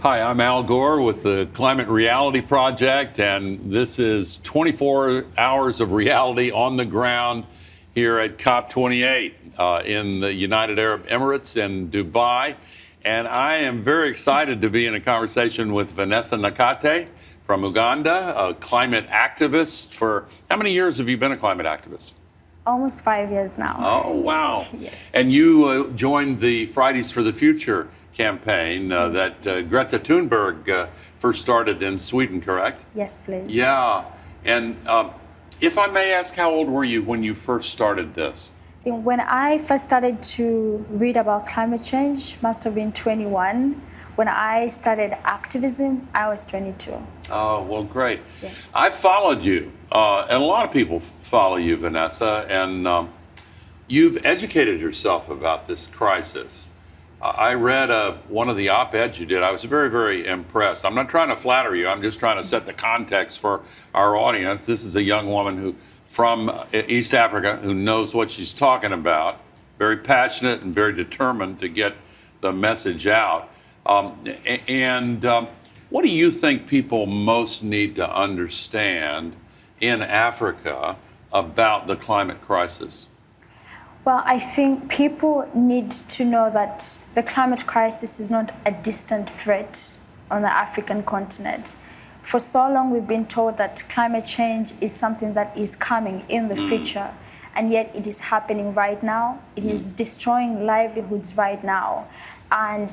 Hi, I'm Al Gore with the Climate Reality Project, and this is 24 hours of reality on the ground here at COP28 in the United Arab Emirates in Dubai. And I am very excited to be in a conversation with Vanessa Nakate from Uganda, a climate activist. For how many years have you been a climate activist? Almost 5 years now. Oh, wow. Yes. And you joined the Fridays for the Future campaign that Greta Thunberg first started in Sweden, correct? Yes, please. Yeah. And if I may ask, how old were you when you first started this? When I first started to read about climate change, must have been 21. When I started activism, I was 22. Oh, well, great. Yeah. I followed you, and a lot of people follow you, Vanessa, and you've educated yourself about this crisis. I read one of the op-eds you did. I was very, very impressed. I'm not trying to flatter you. I'm just trying to set the context for our audience. This is a young woman from East Africa who knows what she's talking about, very passionate and very determined to get the message out. What do you think people most need to understand in Africa about the climate crisis? Well, I think people need to know that the climate crisis is not a distant threat on the African continent. For so long, we've been told that climate change is something that is coming in the future, and yet it is happening right now. It is destroying livelihoods right now. And,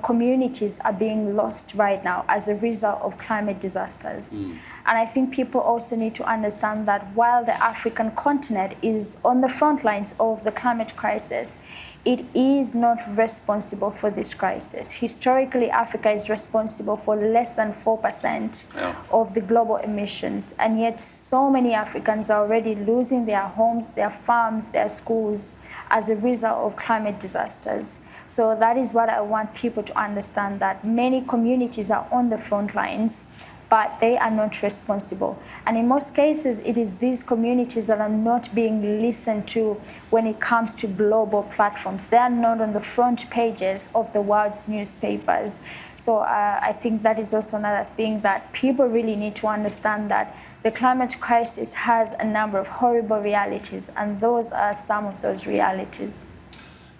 communities are being lost right now as a result of climate disasters. And I think people also need to understand that while the African continent is on the front lines of the climate crisis, it is not responsible for this crisis. Historically, Africa is responsible for less than 4% of the global emissions. And yet so many Africans are already losing their homes, their farms, their schools as a result of climate disasters. So that is what I want people to understand, that many communities are on the front lines, but they are not responsible. And in most cases, it is these communities that are not being listened to when it comes to global platforms. They are not on the front pages of the world's newspapers. So I think that is also another thing that people really need to understand, that the climate crisis has a number of horrible realities, and those are some of those realities.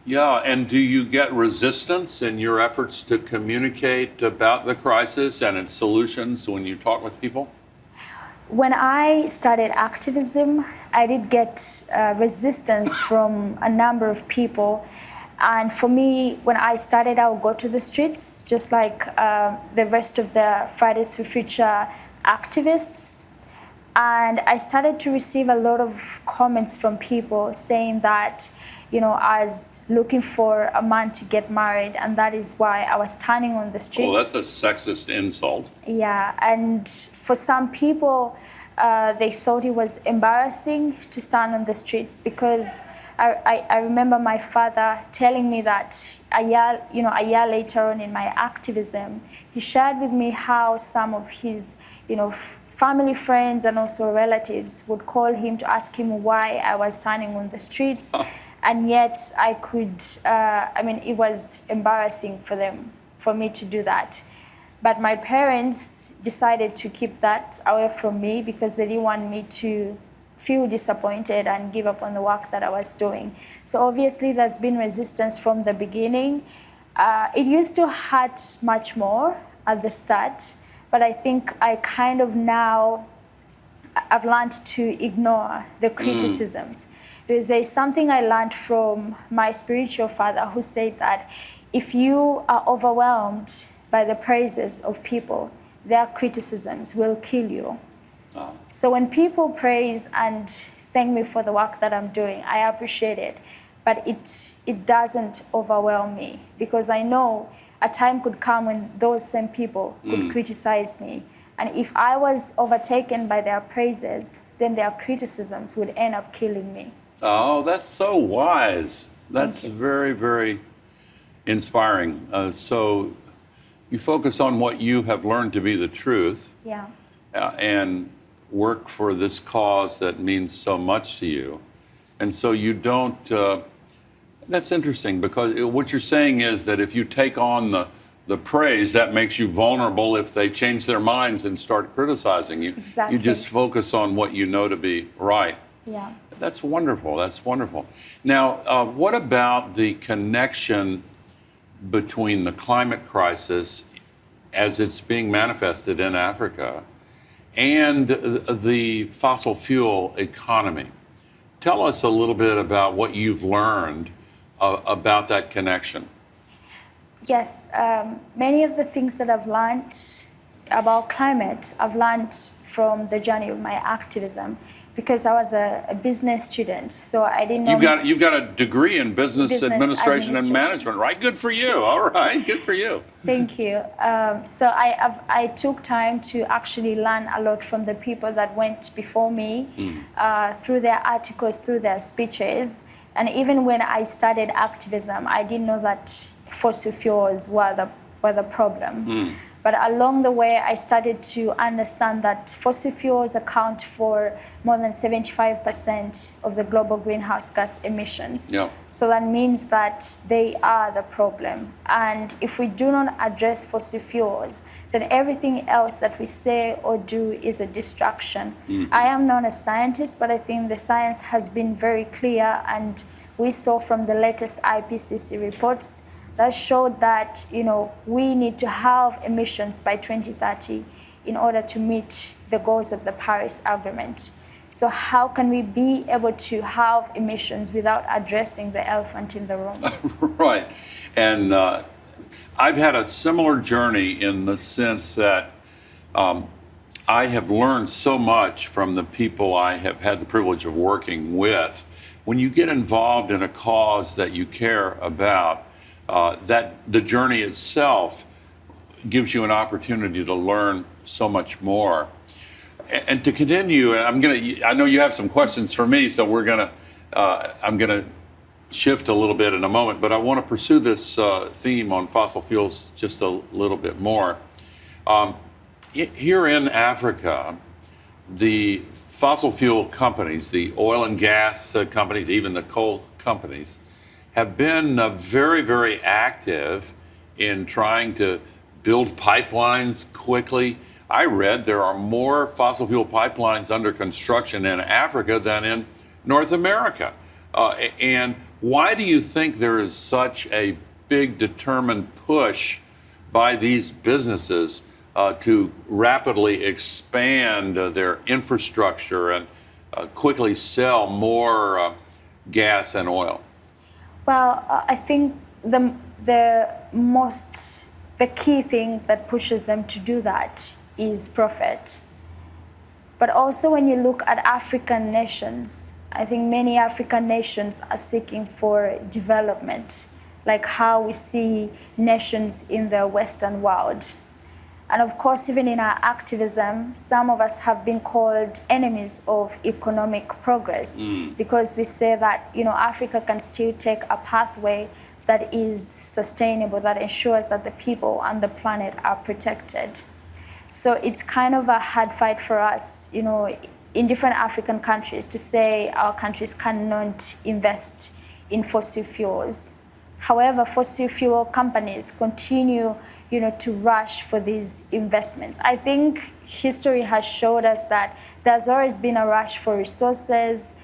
Yeah, and do you get resistance in your efforts to communicate about the crisis and its solutions when you talk with people? When I started activism, I did get resistance from a number of people. And for me, when I started, I would go to the streets, just like the rest of the Fridays for Future activists. And I started to receive a lot of comments from people saying that, I was looking for a man to get married, and that is why I was standing on the streets. Well, that's a sexist insult. Yeah, and for some people, they thought it was embarrassing to stand on the streets, because I remember my father telling me that a year later on in my activism, he shared with me how some of his family, friends, and also relatives would call him to ask him why I was standing on the streets. And yet I could, it was embarrassing for me to do that. But my parents decided to keep that away from me because they didn't want me to feel disappointed and give up on the work that I was doing. So obviously there's been resistance from the beginning. It used to hurt much more at the start, but I think I kind of now, I've learned to ignore the criticisms. Because there's something I learned from my spiritual father, who said that if you are overwhelmed by the praises of people, their criticisms will kill you. Oh. So when people praise and thank me for the work that I'm doing, I appreciate it. But it doesn't overwhelm me, because I know a time could come when those same people could criticize me. And if I was overtaken by their praises, then their criticisms would end up killing me. Oh, that's so wise. That's very, very inspiring. So you focus on what you have learned to be the truth. Yeah. And work for this cause that means so much to you. And so you don't, that's interesting, because what you're saying is that if you take on the praise, that makes you vulnerable if they change their minds and start criticizing you. Exactly. You just focus on what you know to be right. Yeah. That's wonderful. That's wonderful. Now, what about the connection between the climate crisis as it's being manifested in Africa and the fossil fuel economy? Tell us a little bit about what you've learned about that connection. Yes, many of the things that I've learned about climate, I've learned from the journey of my activism, because I was a business student, so I didn't know. You've got a degree in business administration and management, right? Good for you. All right, good for you. Thank you. So I took time to actually learn a lot from the people that went before me, through their articles, through their speeches, and even when I started activism, I didn't know that fossil fuels were the problem. But along the way, I started to understand that fossil fuels account for more than 75% of the global greenhouse gas emissions. Yeah. So that means that they are the problem. And if we do not address fossil fuels, then everything else that we say or do is a distraction. I am not a scientist, but I think the science has been very clear, and we saw from the latest IPCC reports that showed that, we need to have emissions by 2030 in order to meet the goals of the Paris Agreement. So how can we be able to have emissions without addressing the elephant in the room? Right. And I've had a similar journey in the sense that I have learned so much from the people I have had the privilege of working with. When you get involved in a cause that you care about, that the journey itself gives you an opportunity to learn so much more. And to continue, I know you have some questions for me, so I'm gonna shift a little bit in a moment, but I want to pursue this theme on fossil fuels just a little bit more. Here in Africa, the fossil fuel companies, the oil and gas companies, even the coal companies, have been very, very active in trying to build pipelines quickly. I read there are more fossil fuel pipelines under construction in Africa than in North America. And why do you think there is such a big determined push by these businesses to rapidly expand their infrastructure and quickly sell more gas and oil? Well, I think the key thing that pushes them to do that is profit. But also when you look at African nations, I think many African nations are seeking for development, like how we see nations in the Western world. And of course, even in our activism, some of us have been called enemies of economic progress because we say that, Africa can still take a pathway that is sustainable, that ensures that the people and the planet are protected. So it's kind of a hard fight for us, in different African countries to say our countries cannot invest in fossil fuels. However, fossil fuel companies continue to rush for these investments. I think history has showed us that there's always been a rush for resources,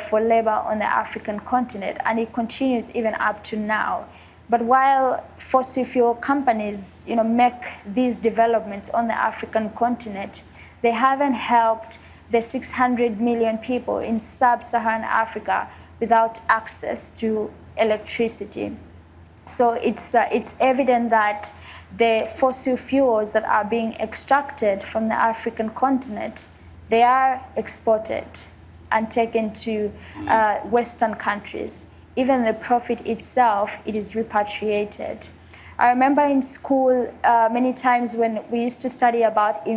for labor on the African continent, and it continues even up to now. But while fossil fuel companies, make these developments on the African continent, they haven't helped the 600 million people in sub-Saharan Africa without access to electricity. So it's evident that the fossil fuels that are being extracted from the African continent, they are exported and taken to Western countries. Even the profit itself, it is repatriated. I remember in school many times when we used to study about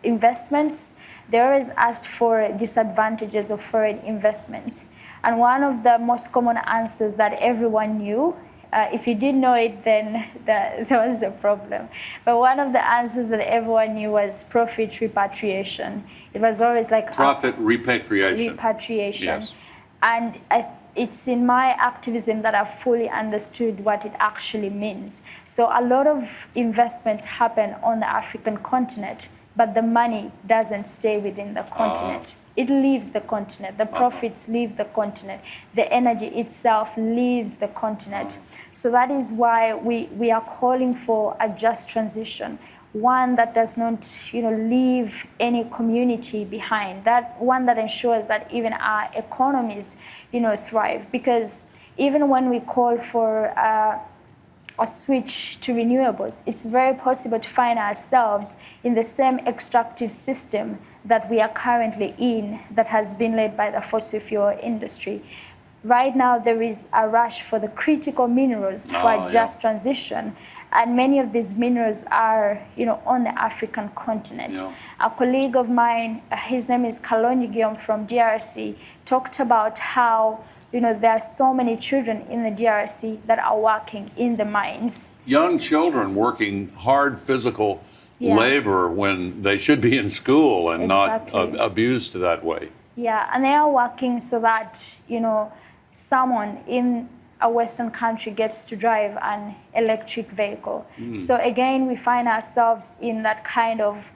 investments, they always asked for disadvantages of foreign investments. And one of the most common answers that everyone knew, if you didn't know it, then there was a problem. But one of the answers that everyone knew was profit repatriation. It was always like profit repatriation. Repatriation. Yes. And it's in my activism that I've fully understood what it actually means. So a lot of investments happen on the African continent, but the money doesn't stay within the continent. It leaves the continent. The profits leave the continent. The energy itself leaves the continent. So that is why we are calling for a just transition, one that does not, leave any community behind. That one that ensures that even our economies, thrive. Because even when we call for a switch to renewables, it's very possible to find ourselves in the same extractive system that we are currently in, that has been led by the fossil fuel industry. Right now, there is a rush for the critical minerals for a just transition, and many of these minerals are, on the African continent. A colleague of mine, his name is Guillaume from DRC, talked about how, there are so many children in the DRC that are working in the mines. Young children working hard physical labor when they should be in school and not abused that way. Yeah, and they are working so that, someone in a Western country gets to drive an electric vehicle. So again, we find ourselves in that kind of,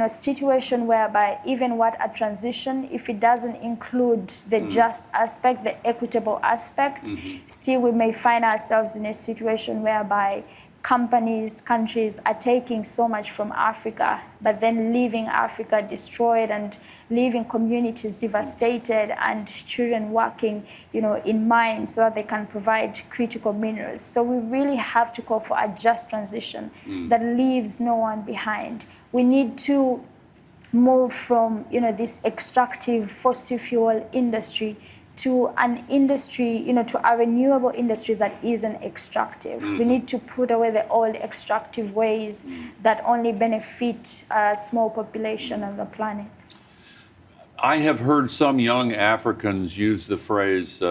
situation whereby even what a transition, if it doesn't include the just aspect, the equitable aspect, still we may find ourselves in a situation whereby countries are taking so much from Africa, but then leaving Africa destroyed and leaving communities devastated and children working, in mines so that they can provide critical minerals. So we really have to call for a just transition that leaves no one behind. We need to move from, this extractive fossil fuel industry to an industry, to a renewable industry that isn't extractive. We need to put away the old extractive ways that only benefit a small population on the planet. I have heard some young Africans use the phrase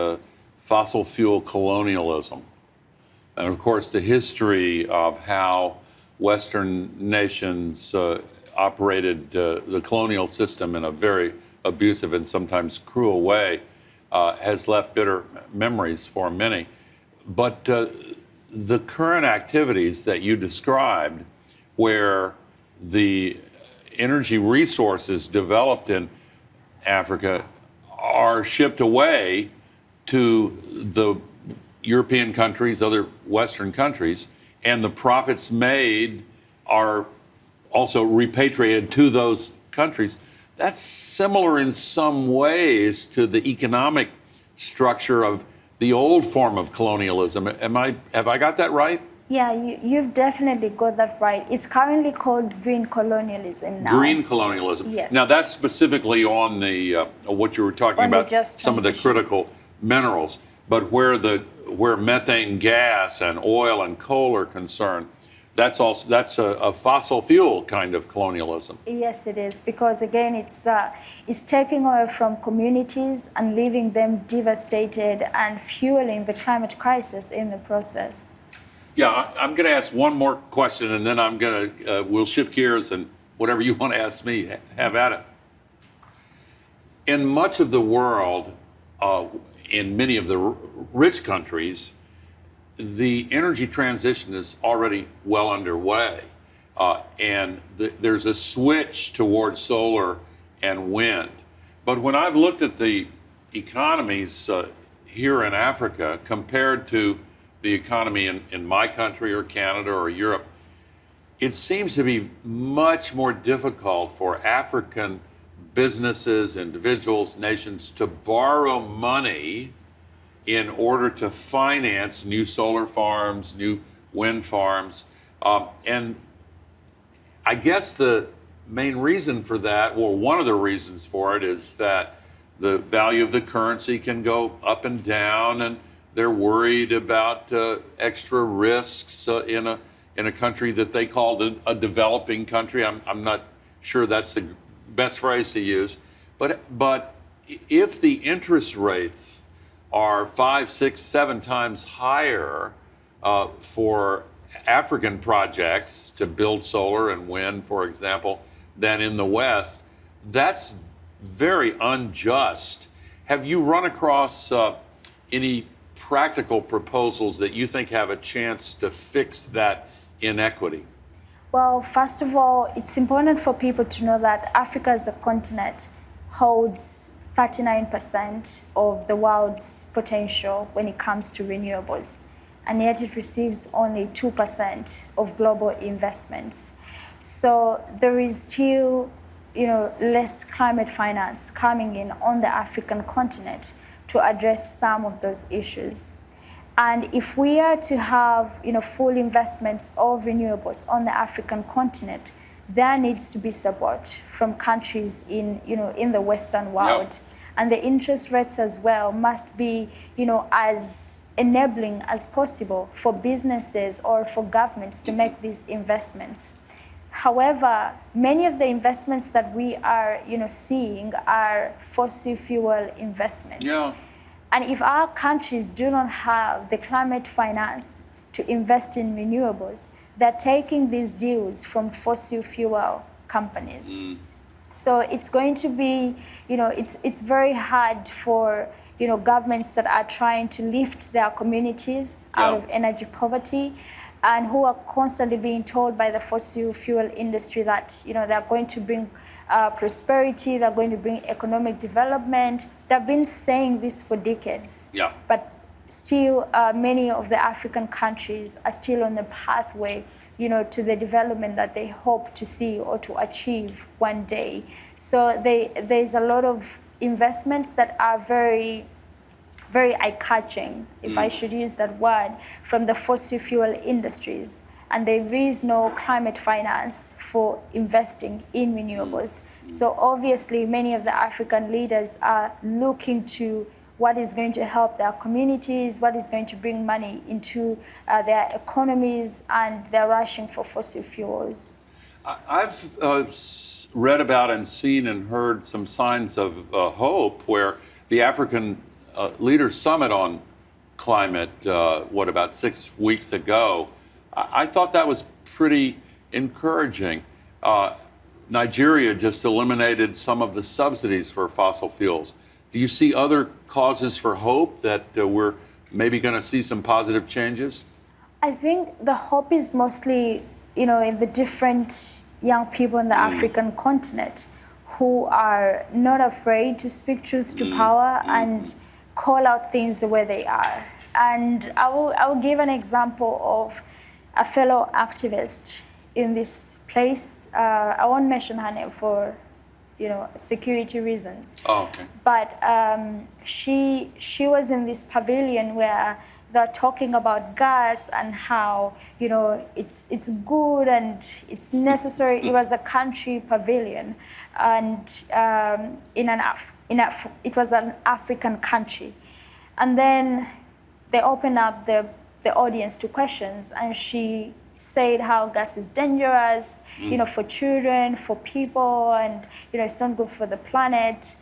fossil fuel colonialism. And of course, the history of how Western nations operated the colonial system in a very abusive and sometimes cruel way has left bitter memories for many. But the current activities that you described, where the energy resources developed in Africa are shipped away to the European countries, other Western countries, and the profits made are also repatriated to those countries. That's similar in some ways to the economic structure of the old form of colonialism. Have I got that right? Yeah, you've definitely got that right. It's currently called green colonialism now. Green colonialism. Yes. Now that's specifically on the what you were talking about, some of the critical minerals, but where methane gas and oil and coal are concerned, that's a fossil fuel kind of colonialism. Yes, it is, because again, it's taking away from communities and leaving them devastated and fueling the climate crisis in the process. Yeah, I'm going to ask one more question, and then we'll shift gears, and whatever you want to ask me, have at it. In much of the world, in many of the rich countries, the energy transition is already well underway, and there's a switch towards solar and wind. But when I've looked at the economies here in Africa compared to the economy in my country or Canada or Europe, it seems to be much more difficult for African businesses, individuals, nations to borrow money in order to finance new solar farms, new wind farms. And I guess the main reason for that, or one of the reasons for it, is that the value of the currency can go up and down, and they're worried about extra risks in a country that they called a developing country. I'm not sure that's the best phrase to use, but if the interest rates are 5, 6, 7 times higher for African projects to build solar and wind, for example, than in the West, that's very unjust. Have you run across any practical proposals that you think have a chance to fix that inequity? Well, first of all, it's important for people to know that Africa as a continent holds 39% of the world's potential when it comes to renewables, and yet it receives only 2% of global investments. So there is still, less climate finance coming in on the African continent to address some of those issues. And if we are to have, full investments of renewables on the African continent, there needs to be support from countries in the Western world. Yep. And the interest rates as well must be, as enabling as possible for businesses or for governments to make these investments. However, many of the investments that we are, seeing are fossil fuel investments. Yeah. And if our countries do not have the climate finance to invest in renewables, they're taking these deals from fossil fuel companies. So it's going to be, it's very hard for, governments that are trying to lift their communities out of energy poverty and who are constantly being told by the fossil fuel industry that, they're going to bring prosperity, they're going to bring economic development. They've been saying this for decades. Yeah. But still, many of the African countries are still on the pathway, to the development that they hope to see or to achieve one day. So there's a lot of investments that are very, very eye-catching, if I should use that word, from the fossil fuel industries. And there is no climate finance for investing in renewables. So obviously, many of the African leaders are looking to what is going to help their communities, what is going to bring money into their economies, and they're rushing for fossil fuels. I've read about and seen and heard some signs of hope where the African Leaders Summit on climate, about 6 weeks ago, I thought that was pretty encouraging. Nigeria just eliminated some of the subsidies for fossil fuels. Do you see other causes for hope that we're maybe going to see some positive changes? I think the hope is mostly, in the different young people in the African continent who are not afraid to speak truth to power and call out things the way they are. And I will give an example of a fellow activist in this place. I won't mention her name for, security reasons. Oh, okay. But she was in this pavilion where they're talking about gas and how, it's good and it's necessary. It was a country pavilion, and it was an African country. And then they opened up the audience to questions, and she said how gas is dangerous, for children, for people, and it's not good for the planet.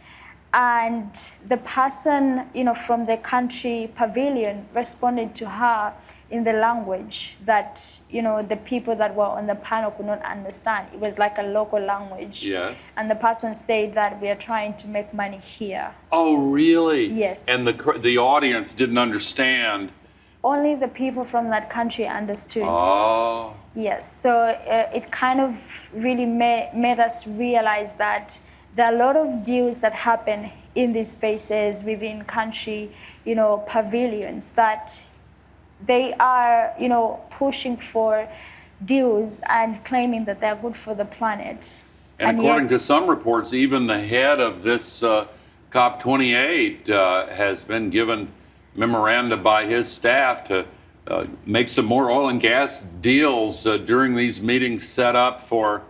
And the person, from the country pavilion responded to her in the language that, the people that were on the panel could not understand. It was like a local language. Yes. And the person said that we are trying to make money here. Oh, really? Yes. And the audience didn't understand. Only the people from that country understood. Oh. Yes. So it kind of really made us realize that there are a lot of deals that happen in these spaces within country, pavilions, that they are, pushing for deals and claiming that they're good for the planet. And according to some reports, even the head of this COP28 has been given memoranda by his staff to make some more oil and gas deals during these meetings set up for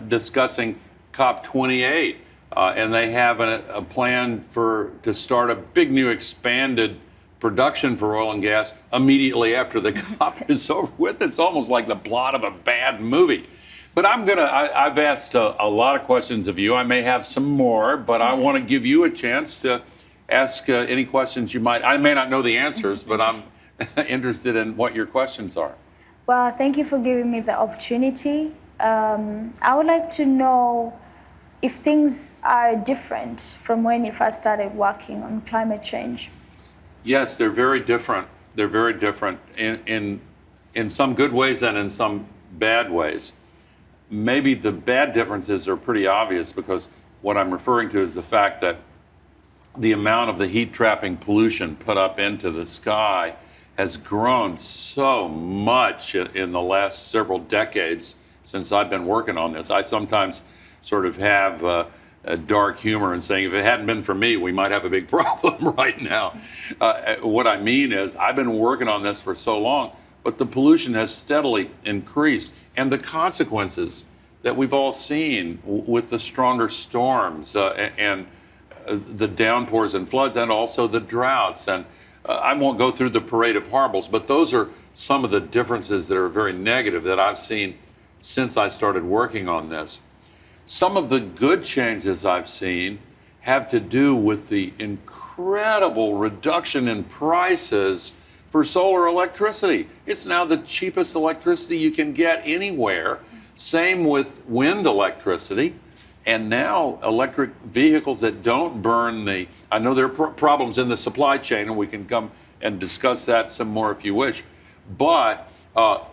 discussing COP28, and they have a plan to start a big new expanded production for oil and gas immediately after the COP is over with. It's almost like the plot of a bad movie. But I've asked a lot of questions of you. I may have some more, but I want to give you a chance to ask any questions you might. I may not know the answers, but I'm interested in what your questions are. Well, thank you for giving me the opportunity. I would like to know if things are different from when you first started working on climate change. Yes, they're very different. They're very different in some good ways and in some bad ways. Maybe the bad differences are pretty obvious because what I'm referring to is the fact that the amount of the heat trapping pollution put up into the sky has grown so much in the last several decades since I've been working on this. I sometimes sort of have a dark humor in saying if it hadn't been for me, we might have a big problem right now. What I mean is I've been working on this for so long, but the pollution has steadily increased. And the consequences that we've all seen with the stronger storms and the downpours and floods and also the droughts. And I won't go through the parade of horribles, but those are some of the differences that are very negative that I've seen since I started working on this. Some of the good changes I've seen have to do with the incredible reduction in prices for solar electricity. It's now the cheapest electricity you can get anywhere. Same with wind electricity. And now electric vehicles that don't burn I know there are problems in the supply chain, and we can come and discuss that some more if you wish, but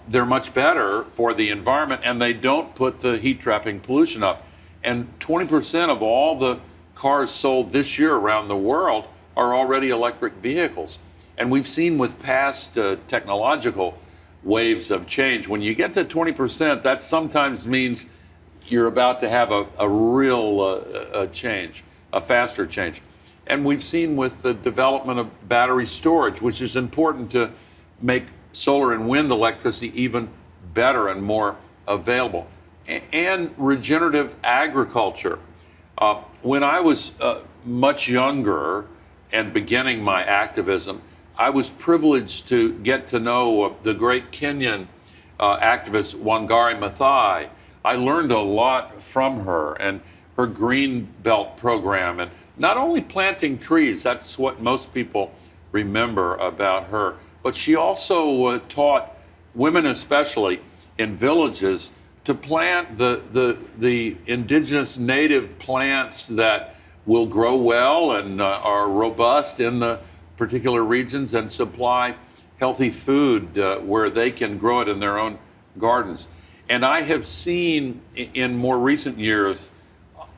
they're much better for the environment and they don't put the heat trapping pollution up. And 20% of all the cars sold this year around the world are already electric vehicles. And we've seen with past technological waves of change, when you get to 20%, that sometimes means you're about to have a real change, a faster change. And we've seen with the development of battery storage, which is important to make solar and wind electricity even better and more available. And regenerative agriculture. When I was much younger and beginning my activism, I was privileged to get to know the great Kenyan activist Wangari Maathai. I learned a lot from her and her Green Belt program, and not only planting trees, that's what most people remember about her, but she also taught women, especially in villages, to plant the indigenous native plants that will grow well and are robust in the particular regions and supply healthy food where they can grow it in their own gardens. And I have seen in more recent years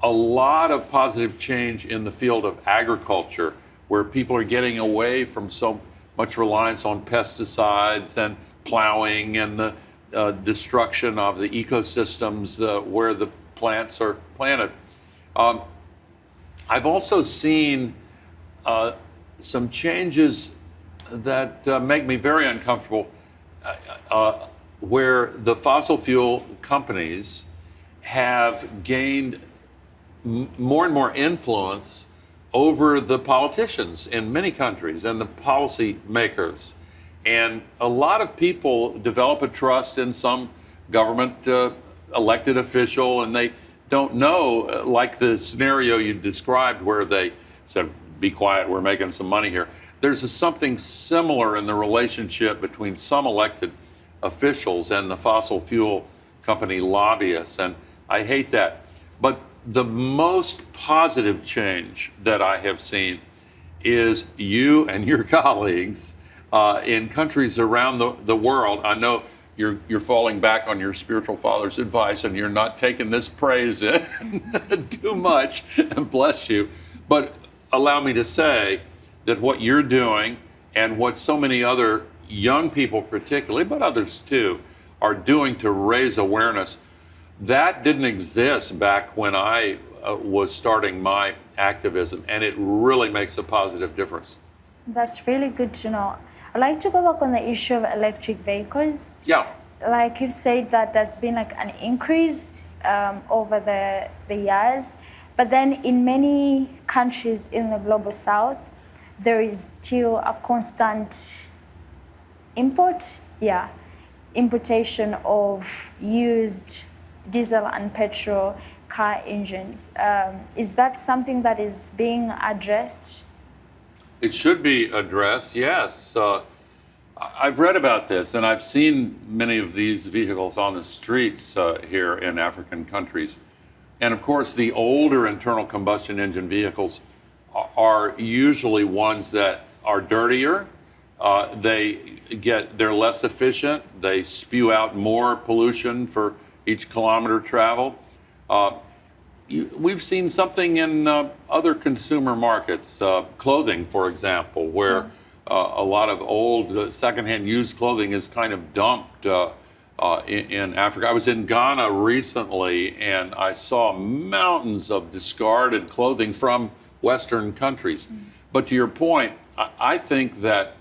a lot of positive change in the field of agriculture, where people are getting away from so much reliance on pesticides and plowing and the destruction of the ecosystems where the plants are planted. I've also seen some changes that make me very uncomfortable, where the fossil fuel companies have gained more and more influence over the politicians in many countries and the policy makers. And a lot of people develop a trust in some government elected official, and they don't know, like the scenario you described where they said, be quiet, we're making some money here. There's something similar in the relationship between some elected officials and the fossil fuel company lobbyists, and I hate that. But the most positive change that I have seen is you and your colleagues in countries around the world. I know you're falling back on your spiritual father's advice and you're not taking this praise in too much, bless you. But allow me to say that what you're doing and what so many other young people particularly, but others too, are doing to raise awareness, that didn't exist back when I was starting my activism, and it really makes a positive difference. That's really good to know. I'd like to go back on the issue of electric vehicles. Yeah. Like you've said that there's been like an increase over the years, but then in many countries in the global south, there is still a constant importation of used diesel and petrol car engines. Is that something that is being addressed? It should be addressed, yes. I've read about this, and I've seen many of these vehicles on the streets here in African countries. And of course, the older internal combustion engine vehicles are usually ones that are dirtier. They're less efficient. They spew out more pollution for each kilometer traveled. We've seen something in other consumer markets, clothing, for example, where a lot of old secondhand used clothing is kind of dumped in Africa. I was in Ghana recently, and I saw mountains of discarded clothing from Western countries. But to your point, I think that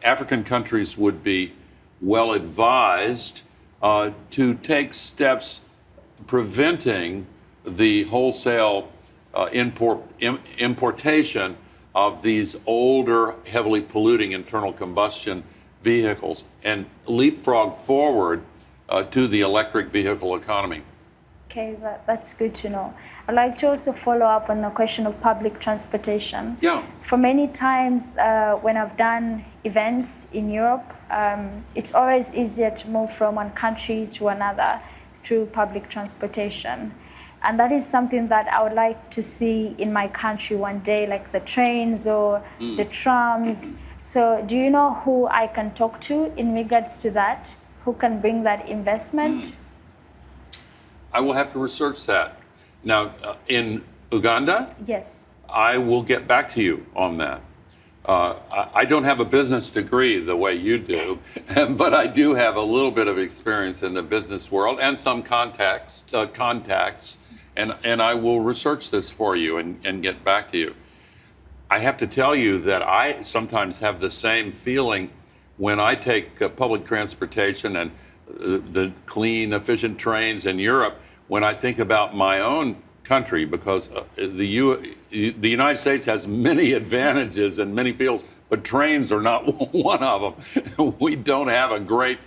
African countries would be well advised to take steps preventing the wholesale importation of these older, heavily polluting internal combustion vehicles and leapfrog forward to the electric vehicle economy. Okay, that's good to know. I'd like to also follow up on the question of public transportation. Yeah. For many times when I've done events in Europe, it's always easier to move from one country to another through public transportation. And that is something that I would like to see in my country one day, like the trains or the trams. So do you know who I can talk to in regards to that? Who can bring that investment? I will have to research that. Now, in Uganda, Yes. I will get back to you on that. I don't have a business degree the way you do, but I do have a little bit of experience in the business world and some contacts, and I will research this for you and get back to you. I have to tell you that I sometimes have the same feeling when I take public transportation and the clean, efficient trains in Europe when I think about my own country, because the United States has many advantages and many fields, but trains are not one of them. We don't have a great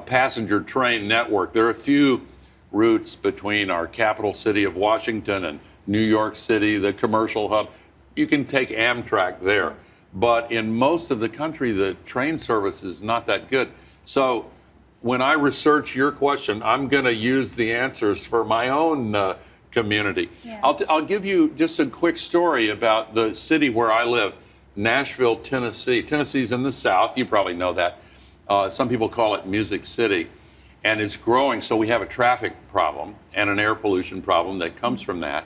passenger train network. There are a few routes between our capital city of Washington and New York City, the commercial hub. You can take Amtrak there. But in most of the country, the train service is not that good. So when I research your question, I'm going to use the answers for my own community. Yeah. I'll give you just a quick story about the city where I live, Nashville, Tennessee. Tennessee's in the South. You probably know that. Some people call it Music City. And it's growing, so we have a traffic problem and an air pollution problem that comes from that.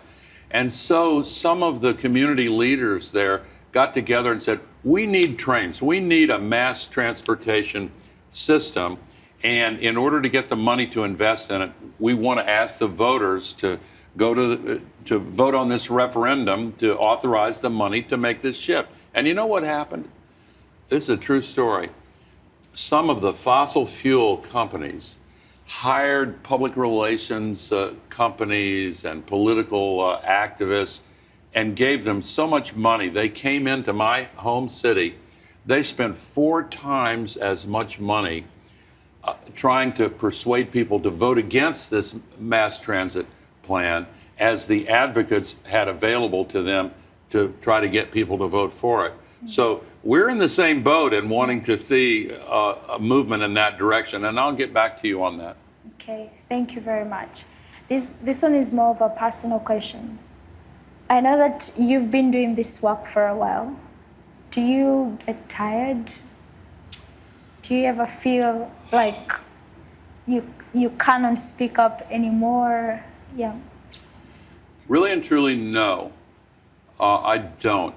And so some of the community leaders there got together and said, we need trains. We need a mass transportation system. And in order to get the money to invest in it, we want to ask the voters to go to vote on this referendum to authorize the money to make this shift. And you know what happened? This is a true story. Some of the fossil fuel companies hired public relations companies and political activists and gave them so much money. They came into my home city. They spent 4 times as much money trying to persuade people to vote against this mass transit plan as the advocates had available to them to try to get people to vote for it. So we're in the same boat in wanting to see a movement in that direction, and I'll get back to you on that. Okay, thank you very much. This one is more of a personal question. I know that you've been doing this work for a while. Do you get tired? Do you ever feel like you cannot speak up anymore? Yeah. Really and truly, no. I don't.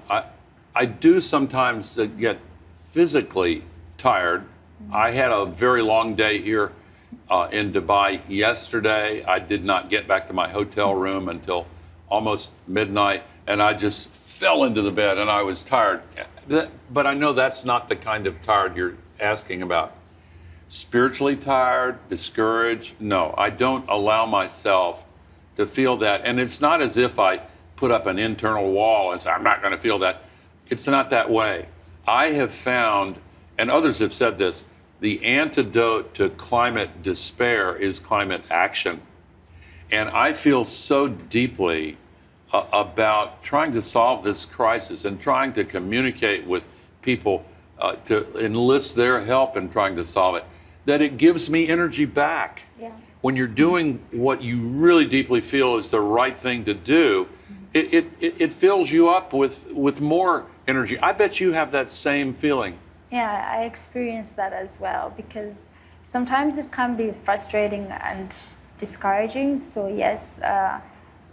I do sometimes get physically tired. I had a very long day here in Dubai yesterday. I did not get back to my hotel room until almost midnight, and I just fell into the bed and I was tired. But I know that's not the kind of tired you're asking about. Spiritually tired, discouraged, no, I don't allow myself to feel that. And it's not as if I put up an internal wall and say, I'm not going to feel that. It's not that way. I have found, and others have said this, the antidote to climate despair is climate action. And I feel so deeply about trying to solve this crisis and trying to communicate with people to enlist their help in trying to solve it, that it gives me energy back. Yeah. When you're doing what you really deeply feel is the right thing to do, it fills you up with more energy. I bet you have that same feeling. Yeah, I experienced that as well because sometimes it can be frustrating and discouraging. So yes,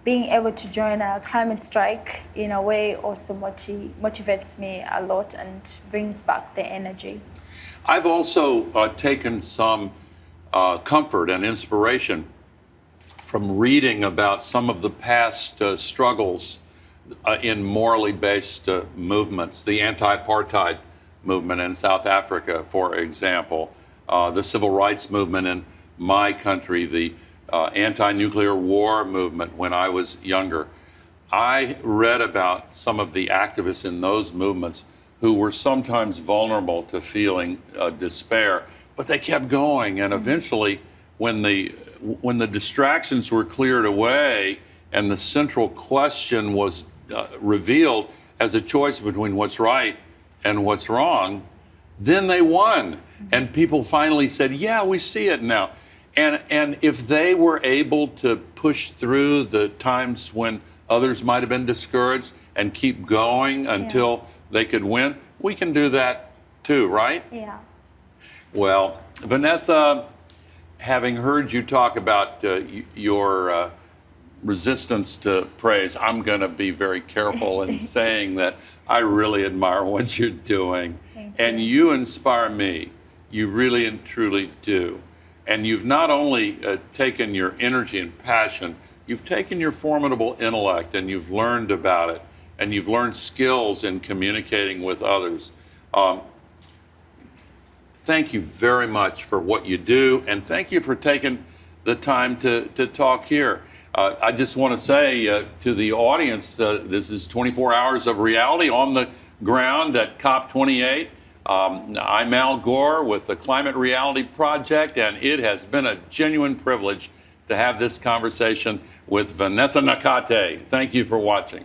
being able to join a climate strike in a way also motivates me a lot and brings back the energy. I've also taken some comfort and inspiration from reading about some of the past struggles in morally based movements, the anti-apartheid movement in South Africa, for example, the civil rights movement in my country, the anti-nuclear war movement when I was younger. I read about some of the activists in those movements who were sometimes vulnerable to feeling despair, but they kept going, and eventually when the distractions were cleared away and the central question was revealed as a choice between what's right and what's wrong, then they won. And people finally said, yeah, we see it now. And if they were able to push through the times when others might have been discouraged and keep going until they could win, we can do that too, right? Yeah. Well, Vanessa, having heard you talk about your resistance to praise, I'm going to be very careful in saying that I really admire what you're doing. And you inspire me. You really and truly do. And you've not only taken your energy and passion, you've taken your formidable intellect and you've learned about it. And you've learned skills in communicating with others. Thank you very much for what you do. And thank you for taking the time to talk here. I just want to say to the audience, this is 24 hours of reality on the ground at COP28. I'm Al Gore with the Climate Reality Project, and it has been a genuine privilege to have this conversation with Vanessa Nakate. Thank you for watching.